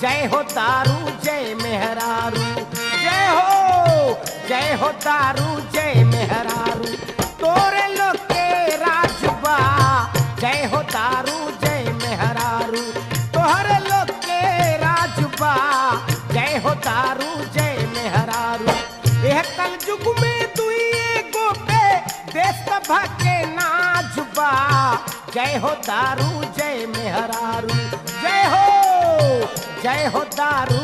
जय हो दारू जय मेहरारू, जय हो दारू जय मेहरारू, तोरे लोग के राजबा। जय हो दारू जय मेहरारू, तोहरे लोग के राजबा। जय हो दारू जय मेहरारू, यह कल युग में दुई गो पे देश सभा के नाजबा। जय हो दारू जय मेहरारू, जय हो दारू